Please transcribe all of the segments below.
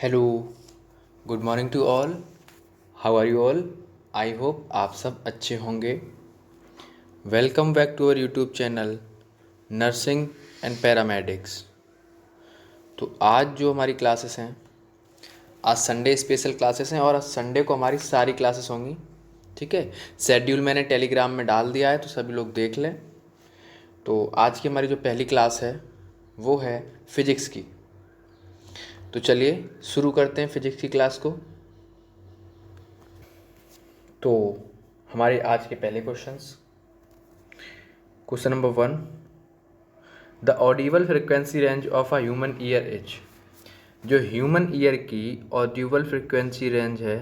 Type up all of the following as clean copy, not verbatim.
Hello, good morning to all. How are you all? I hope आप सब अच्छे होंगे। Welcome back to our YouTube channel nursing and paramedics. तो आज जो हमारी क्लासेस हैं, आज संडे स्पेशल क्लासेस हैं और आज संडे को हमारी सारी क्लासेस होंगी। ठीक है, शेड्यूल मैंने टेलीग्राम में डाल दिया है, तो सभी लोग देख लें। तो आज की हमारी जो पहली क्लास है वो है फिजिक्स की। तो चलिए शुरू करते हैं फिजिक्स की क्लास को। तो हमारे आज के पहले questions. Question number 1, the audible frequency range of a human ear is. जो ह्यूमन ईयर की ऑडिबल फ्रिक्वेंसी रेंज है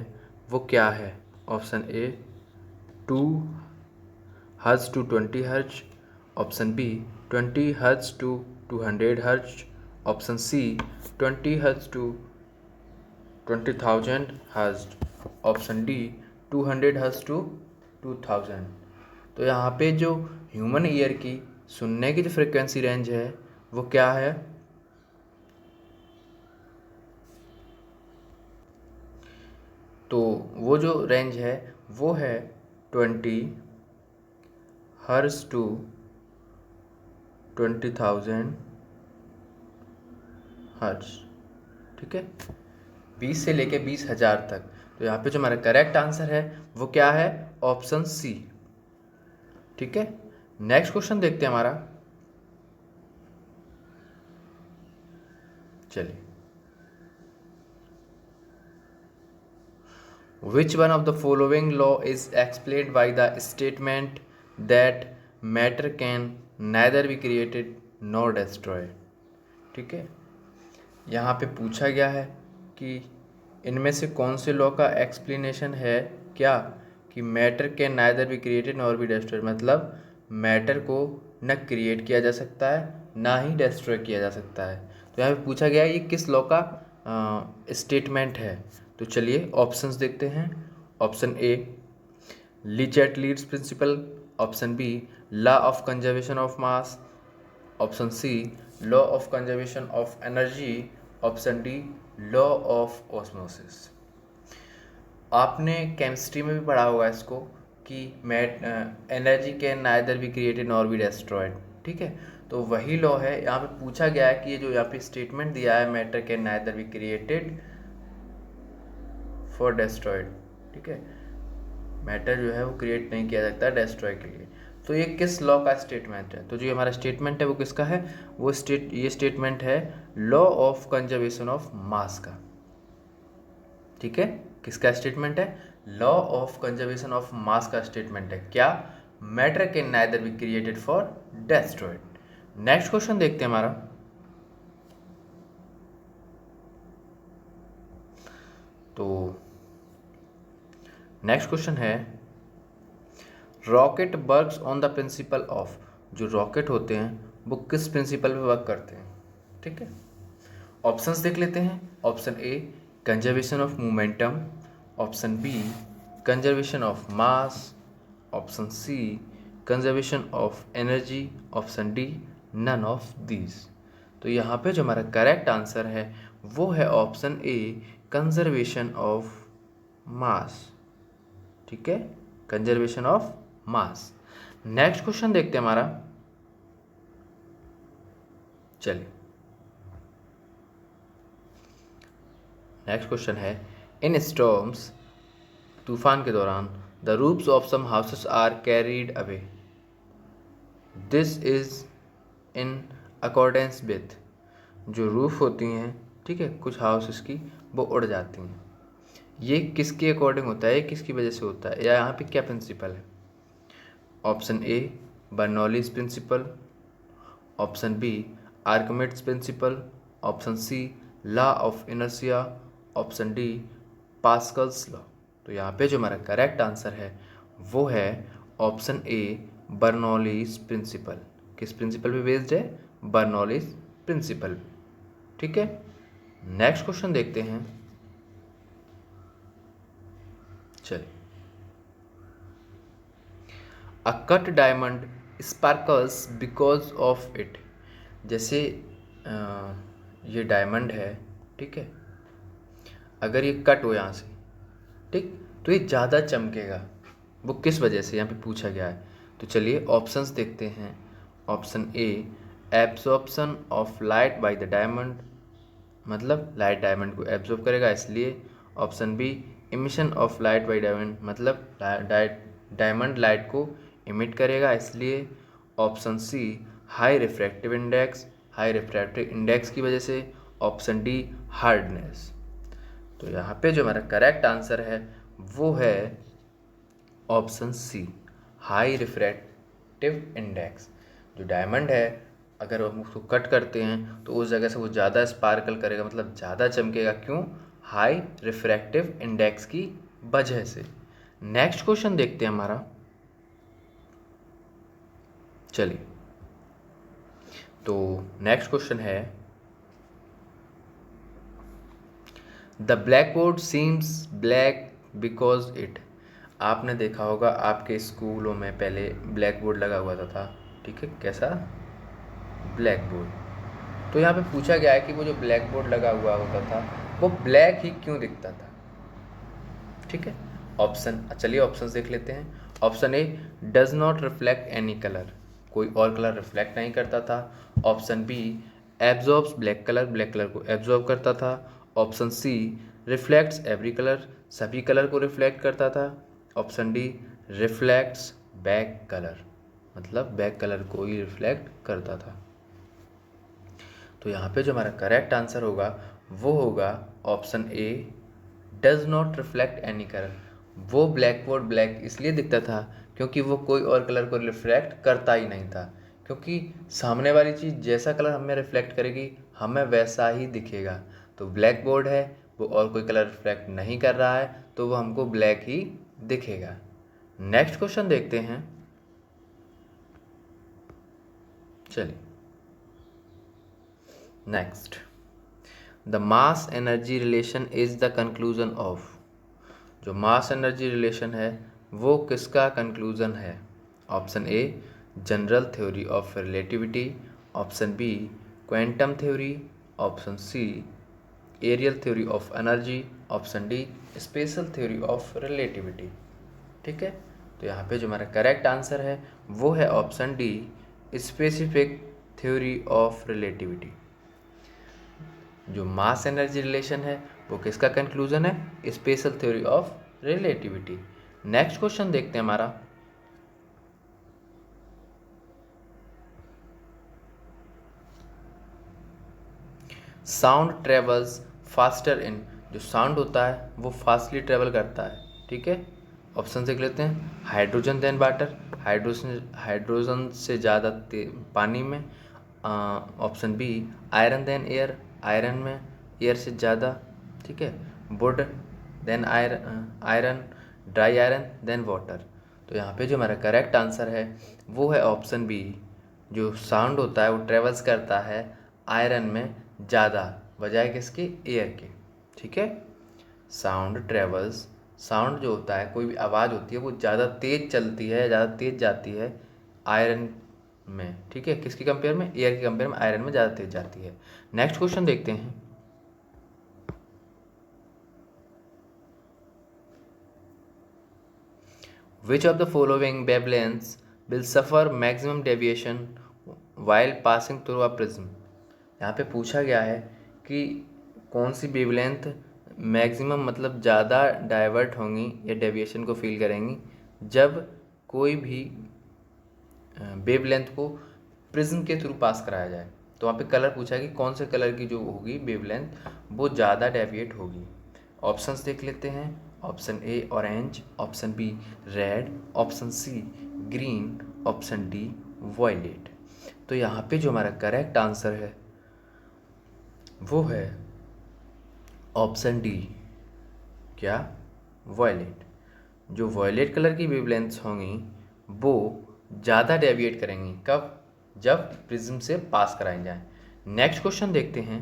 वो क्या है? Option A 2 hertz to 20 hertz, option B 20 hertz to 200 hertz, option C 20 hertz to 20,000 hertz, option D 200 hertz to 2000। तो यहाँ पे जो ह्यूमन ईयर की सुनने की जो फ्रिक्वेंसी रेंज है वो क्या है? तो वो जो रेंज है वो है 20 हर्ट्ज टू 20,000 हर्ट्ज। ठीक है, 20 से लेके 20,000 तक। तो यहाँ पे जो हमारा करेक्ट आंसर है वो क्या है? Option C. ठीक है, नेक्स्ट क्वेश्चन देखते हैं हमारा। चलिए, which one of the following law is explained by the statement that matter can neither be created nor destroyed? ठीक है, यहाँ पे पूछा गया है कि इनमें से कौन से लॉ का एक्सप्लेनेशन है क्या कि matter can neither be created nor be destroyed. मतलब मैटर को न क्रिएट किया जा सकता है ना ही डिस्ट्रॉय किया जा सकता है। तो यहाँ पे पूछा गया है ये किस लॉ का स्टेटमेंट है। तो चलिए ऑप्शंस देखते हैं। Option A le Chatelier's principle, option B law of conservation of mass, option C law of conservation of energy, option D law of osmosis. आपने केमिस्ट्री में भी पढ़ा होगा इसको कि energy can neither be created nor be destroyed. ठीक है, तो वही लॉ है। यहाँ पे पूछा गया है कि ये जो यहाँ पे स्टेटमेंट दिया है matter can neither be created for destroyed. ठीक है, मैटर जो है वो क्रिएट नहीं किया जाता डिस्ट्रॉय के लिए। तो ये किस लॉ का स्टेटमेंट है? तो जो हमारा स्टेटमेंट है वो किसका है? वो ये स्टेटमेंट है लॉ ऑफ कंजर्वेशन ऑफ मास का। ठीक है, किसका स्टेटमेंट है? लॉ ऑफ कंजर्वेशन ऑफ मास का स्टेटमेंट है। क्या? Matter can neither be created for destroyed. Next question देखते हैं हमारा। तो नेक्स्ट क्वेश्चन है rocket works on the principle of. जो रॉकेट होते हैं वो किस प्रिंसिपल पे वर्क करते हैं? ठीक है, ऑप्शंस देख लेते हैं। Option A conservation of momentum, option B conservation of mass, option C conservation of energy, option D none of these. तो यहाँ पे जो हमारा करेक्ट आंसर है वो है ऑप्शन ए कंजर्वेशन ऑफ मास। ठीक है, conservation of mass. Next question देखते हैं हमारा। चलिए, नेक्स्ट क्वेश्चन है इन स्टॉर्म्स, तूफान के दौरान the roofs of some houses are carried away, this is in accordance with. जो रूफ होती हैं, ठीक है, कुछ हाउसेस की, वो उड़ जाती हैं। ये किसके अकॉर्डिंग होता है? किसकी वजह से होता है? या यहाँ पे क्या प्रिंसिपल है? Option A Bernoulli's principle, option B Archimedes principle, option C law of inertia, option D Pascal's law. तो यहाँ पे जो हमारा करेक्ट आंसर है वो है ऑप्शन ए बर्नौलीज प्रिंसिपल। किस प्रिंसिपल पे बेस्ड है? Bernoulli's principle. ठीक है, नेक्स्ट क्वेश्चन देखते हैं। चलिए, a cut diamond sparkles because of it. जैसे ये डायमंड है, ठीक है, अगर ये कट हो यहाँ से, ठीक, तो ये ज़्यादा चमकेगा। वो किस वजह से यहाँ पे पूछा गया है। तो चलिए ऑप्शंस देखते हैं। Option A, absorption of light by the diamond, मतलब लाइट डायमंड को एब्जॉर्ब करेगा इसलिए। Option B, emission of light by diamond, मतलब डायमंड लाइट को इमिट करेगा इसलिए। Option C, high refractive index, high refractive index की वजह से। Option D, hardness. तो यहाँ पे जो हमारा करेक्ट आंसर है वो है option C, high refractive index. जो डायमंड है अगर हम उसको कट करते हैं तो उस जगह से वो ज़्यादा स्पार्कल करेगा, मतलब ज़्यादा चमकेगा। क्यों? हाई रिफ्रैक्टिव इंडेक्स की वजह से। नेक्स्ट क्वेश्चन देखते हैं हमारा। चलिए, तो नेक्स्ट क्वेश्चन है, the black board seems black because it. आपने देखा होगा आपके स्कूलों में पहले ब्लैक बोर्ड लगा हुआ था, ठीक है, कैसा? Black board. तो यहाँ पे पूछा गया है कि वो जो ब्लैक बोर्ड लगा हुआ होता था वो ब्लैक ही क्यों दिखता था, ठीक है। ऑप्शन, चलिए ऑप्शन देख लेते हैं। Option A, does not reflect any colour, कोई और कलर रिफ्लेक्ट नहीं करता था। Option B, absorbs black colour, black colour को एब्जॉर्ब करता था। Option C, reflects every colour, सभी कलर को रिफ्लेक्ट करता था। Option D, reflects back colour, मतलब बैक कलर को ही रिफ्लेक्ट करता था। तो यहाँ पे जो हमारा करेक्ट आंसर होगा वो होगा option A, does not reflect any colour. वो ब्लैक बोर्ड ब्लैक इसलिए दिखता था क्योंकि वो कोई और कलर को रिफ्लेक्ट करता ही नहीं था, क्योंकि सामने वाली चीज़ जैसा कलर हमें रिफ्लेक्ट करेगी हमें वैसा ही दिखेगा। तो ब्लैक बोर्ड है, वो और कोई कलर रिफ्लेक्ट नहीं कर रहा है तो वो हमको ब्लैक ही दिखेगा। नेक्स्ट क्वेश्चन देखते हैं। चलिए next, the mass energy relation is the conclusion of. जो मास एनर्जी रिलेशन है वो किसका कंक्लूजन है? Option A, general theory of relativity. Option B, quantum theory. Option C, aerial theory of energy. Option D, special theory of relativity. ठीक है, तो यहाँ पे जो हमारा करेक्ट आंसर है वो है option D, specific theory of relativity. जो मास एनर्जी रिलेशन है वो किसका कंक्लूजन है? Special theory of relativity. Next question देखते हैं हमारा। साउंड ट्रेवल्स फास्टर इन, जो साउंड होता है वो फास्टली ट्रेवल करता है, ठीक है। ऑप्शन देख लेते हैं। हाइड्रोजन देन वाटर, हाइड्रोजन से ज़्यादा पानी में। Option B, iron then air, iron में एयर से ज़्यादा, ठीक है। Wood then iron, dry iron then water. तो यहाँ पे जो हमारा करेक्ट आंसर है वो है ऑप्शन बी, जो साउंड होता है वो ट्रेवल्स करता है आयरन में ज़्यादा बजाय किसके? एयर के, ठीक है। साउंड ट्रेवल्स, साउंड जो होता है कोई भी आवाज़ होती है वो ज़्यादा तेज़ चलती है, ज़्यादा तेज़ जाती है आयरन में, ठीक है। किसकी कंपेयर में? एयर के कंपेयर में आयरन में ज़्यादा तेज़ जाती है। नेक्स्ट क्वेश्चन देखते हैं। Which of the following wavelengths will suffer maximum deviation while passing through a prism? यहाँ पे पूछा गया है कि कौन सी वेवलेंथ मैक्सिमम मतलब ज़्यादा डाइवर्ट होंगी या डेविएशन को फील करेंगी जब कोई भी वेवलेंथ को प्रिज्म के थ्रू पास कराया जाए। तो वहाँ पे कलर पूछा है कि कौन से कलर की जो होगी वेवलेंथ वो ज़्यादा डेविएट होगी। ऑप्शंस देख लेते हैं। Option A orange, option B red, option C green, option D violet. तो यहाँ पे जो हमारा करेक्ट आंसर है वो है ऑप्शन डी, क्या? वॉयलेट। जो वॉयलेट कलर की वेवलेंथ्स होंगी वो ज़्यादा डेविएट करेंगी, कब? जब प्रिज्म से पास कराई जाए। नेक्स्ट क्वेश्चन देखते हैं।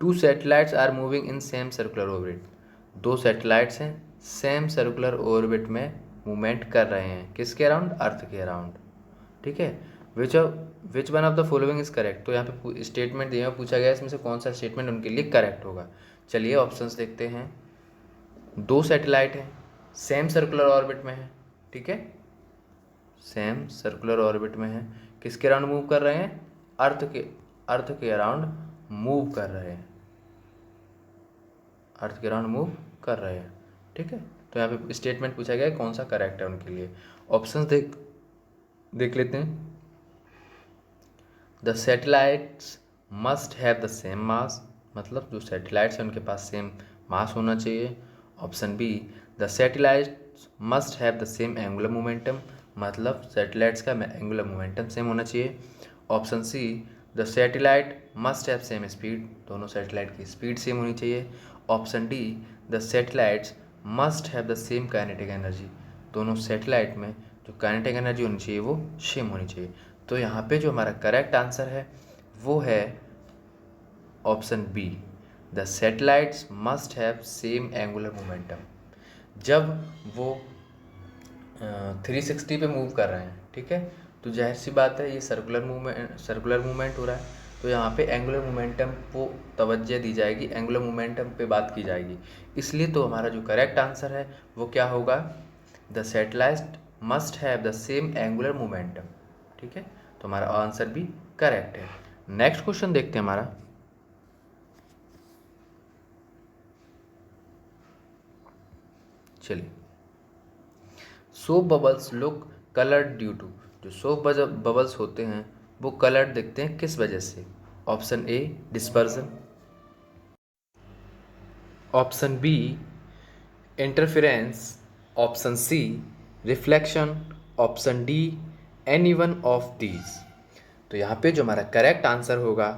Two satellites are moving in same circular orbit. दो सैटेलाइट्स हैं, सेम सर्कुलर ऑर्बिट में मूवमेंट कर रहे हैं, किसके अराउंड? अर्थ के अराउंड, ठीक है। Which one of the following is correct. तो यहाँ पे स्टेटमेंट दिया पूछा गया इसमें से कौन सा स्टेटमेंट उनके लिए करेक्ट होगा। चलिए ऑप्शंस देखते हैं। 2 सैटेलाइट हैं, सेम सर्कुलर ऑर्बिट में है, ठीक है, सेम सर्कुलर ऑर्बिट में है, किसके अराउंड मूव कर रहे हैं, अर्थ के अराउंड मूव कर रहे हैं, अर्थ के अराउंड मूव कर रहे हैं, ठीक है। तो यहाँ पे स्टेटमेंट पूछा गया है कौन सा करेक्ट है उनके लिए। ऑप्शंस देख लेते हैं। The satellites must have the same mass, मतलब जो सैटेलाइट्स हैं उनके पास सेम मास होना चाहिए। Option B, the satellites must have the same angular momentum, मतलब सैटेलाइट्स का एंगुलर मोमेंटम सेम होना चाहिए। Option C, the satellite must have same speed, दोनों सैटेलाइट की स्पीड सेम होनी चाहिए। Option D, the satellites must have the same kinetic energy, दोनों satellite में जो काइनेटिक एनर्जी होनी चाहिए वो सेम होनी चाहिए। तो यहाँ पे जो हमारा करेक्ट आंसर है वो है option B, the satellites must have same angular momentum. जब वो 360 पे मूव कर रहे हैं, ठीक है, तो जाहिर सी बात है ये सर्कुलर मूवमेंट हो रहा है, तो यहाँ पे एंगुलर मोमेंटम को तवज्जो दी जाएगी, एंगुलर मोमेंटम पे बात की जाएगी। इसलिए तो हमारा जो करेक्ट आंसर है वो क्या होगा, the satellite must have the same angular momentum, ठीक है। तो हमारा आंसर भी करेक्ट है। नेक्स्ट क्वेश्चन देखते हैं हमारा। चलिए, soap bubbles look coloured due to, जो सोप बबल्स होते हैं वो कलर्ड दिखते हैं किस वजह से। Option A, dispersion, option B, interference, option C, reflection, option D, any one of these. तो यहाँ पे जो हमारा करेक्ट आंसर होगा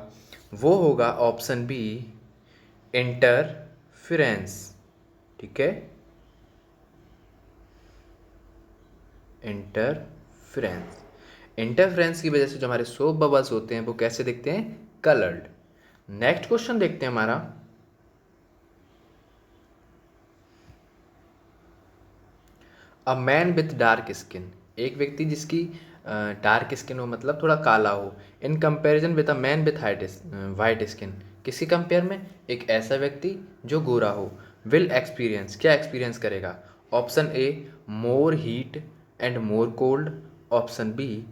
वो होगा ऑप्शन बी, इंटरफेरेंस, ठीक है, इंटरफेरेंस। इंटरफेरेंस की वजह से जो हमारे सोप बबल्स होते हैं वो कैसे दिखते हैं, कलर्ड। नेक्स्ट क्वेश्चन देखते हैं हमारा। अ मैन विथ डार्क स्किन, एक व्यक्ति जिसकी डार्क स्किन हो, मतलब थोड़ा काला हो, in comparison with a man with white skin, किसके कंपेयर में, एक ऐसा व्यक्ति जो गोरा हो, विल एक्सपीरियंस, क्या एक्सपीरियंस करेगा। Option A, more heat and more cold, option B,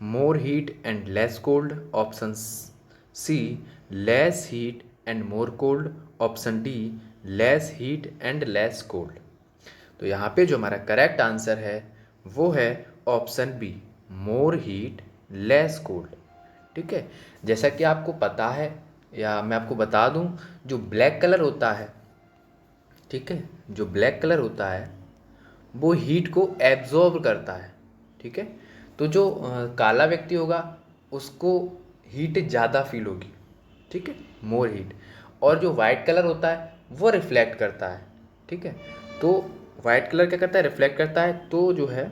more heat and less cold, option C, less heat and more cold, option D, less heat and less cold. तो यहाँ पे जो हमारा correct answer है वो है option B, more heat less cold, ठीक है। जैसा कि आपको पता है, या मैं आपको बता दूं, जो ब्लैक कलर होता है, ठीक है, जो ब्लैक कलर होता है वो हीट को एब्जॉर्ब करता है, ठीक है। तो जो काला व्यक्ति होगा उसको हीट ज़्यादा फील होगी, ठीक है, मोर हीट। और जो वाइट कलर होता है वो रिफ्लेक्ट करता है, ठीक है। तो वाइट कलर क्या करता है, रिफ्लेक्ट करता है, तो जो है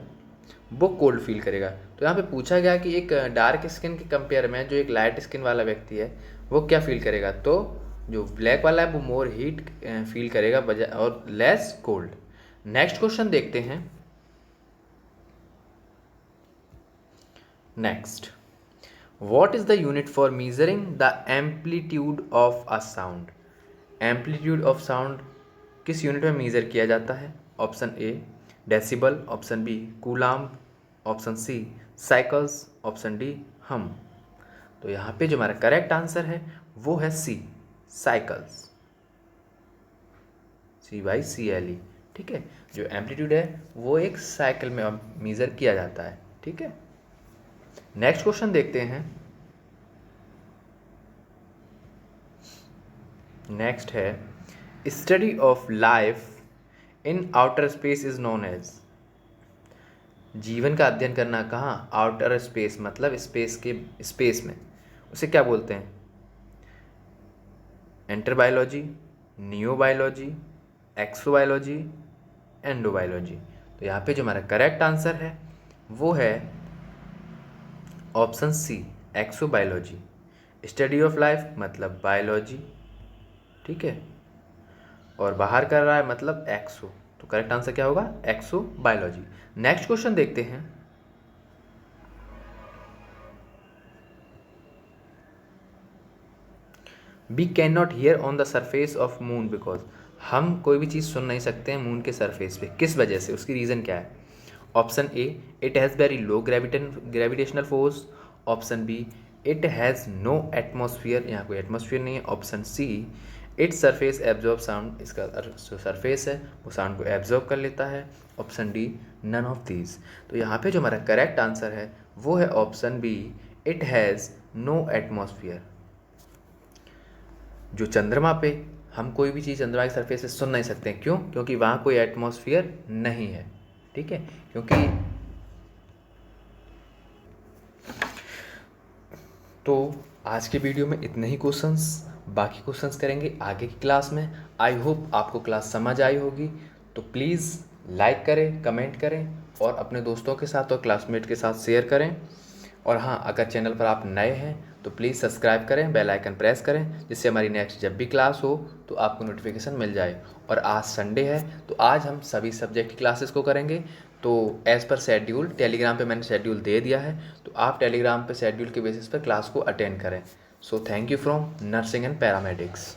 वो कोल्ड फील करेगा। तो यहाँ पे पूछा गया कि एक डार्क स्किन के कंपेयर में जो एक लाइट स्किन वाला व्यक्ति है वो क्या फील करेगा, तो जो ब्लैक वाला है वो मोर हीट फील करेगा और लेस कोल्ड। नेक्स्ट क्वेश्चन देखते हैं। Next, what is the unit for measuring the amplitude of a sound. Amplitude of sound किस यूनिट में मेजर किया जाता है। Option A, decibel, option B, coulomb, option C, cycles, option D, hum. तो यहाँ पे जो हमारा करेक्ट आंसर है वो है सी, साइकिल्स, CYCLE, ठीक है। जो एम्पलीट्यूड है वो एक साइकिल में मेजर किया जाता है, ठीक है। नेक्स्ट क्वेश्चन देखते हैं। नेक्स्ट है, study of life in outer space is known as. जीवन का अध्ययन करना कहाँ, आउटर स्पेस, मतलब स्पेस में, उसे क्या बोलते हैं। एंटरबायोलॉजी, नियोबायोलॉजी, एक्सोबायोलॉजी, एंडोबायोलॉजी। तो यहाँ पे जो हमारा करेक्ट आंसर है वो है option C, exobiology. Study of life मतलब बायोलॉजी, ठीक है, और बाहर कर रहा है मतलब एक्सो। तो करेक्ट आंसर क्या होगा, एक्सोबायोलॉजी। नेक्स्ट क्वेश्चन देखते हैं। We can not hear on the surface of moon because हम कोई भी चीज़ सुन नहीं सकते हैं मून के सरफेस पे। किस वजह से, उसकी रीज़न क्या है? Option A, it has very low gravitational force. Option B, it has no atmosphere, यहाँ कोई एटमोसफियर नहीं है। Option C, it surface absorb sound, इसका जो सरफेस है वो साउंड को एब्जॉर्ब कर लेता है। Option D, none of these. तो यहाँ पे जो हमारा करेक्ट आंसर है वो है option B, it has no atmosphere. जो चंद्रमा पे हम कोई भी चीज़ चंद्रमा के सरफेस पे सुन नहीं सकते हैं, क्यों? क्योंकि वहाँ कोई एटमॉस्फेयर नहीं है। ठीक है, क्योंकि तो आज के वीडियो में इतने ही क्वेश्चंस, बाकी क्वेश्चंस करेंगे आगे की क्लास में। आई होप आपको क्लास समझ आई होगी। तो प्लीज़ लाइक करें, कमेंट करें और अपने दोस्तों के साथ और क्लासमेट के साथ शेयर करें। और हाँ, अगर चैनल पर आप नए हैं तो प्लीज़ सब्सक्राइब करें, बेल आइकन प्रेस करें, जिससे हमारी नेक्स्ट जब भी क्लास हो तो आपको नोटिफिकेशन मिल जाए। और आज संडे है तो आज हम सभी सब्जेक्ट की क्लासेस को करेंगे। तो एज़ पर शेड्यूल टेलीग्राम पे मैंने शेड्यूल दे दिया है, तो आप टेलीग्राम पे शेड्यूल के बेसिस पर क्लास को अटेंड करें। So thank you from nursing and paramedics.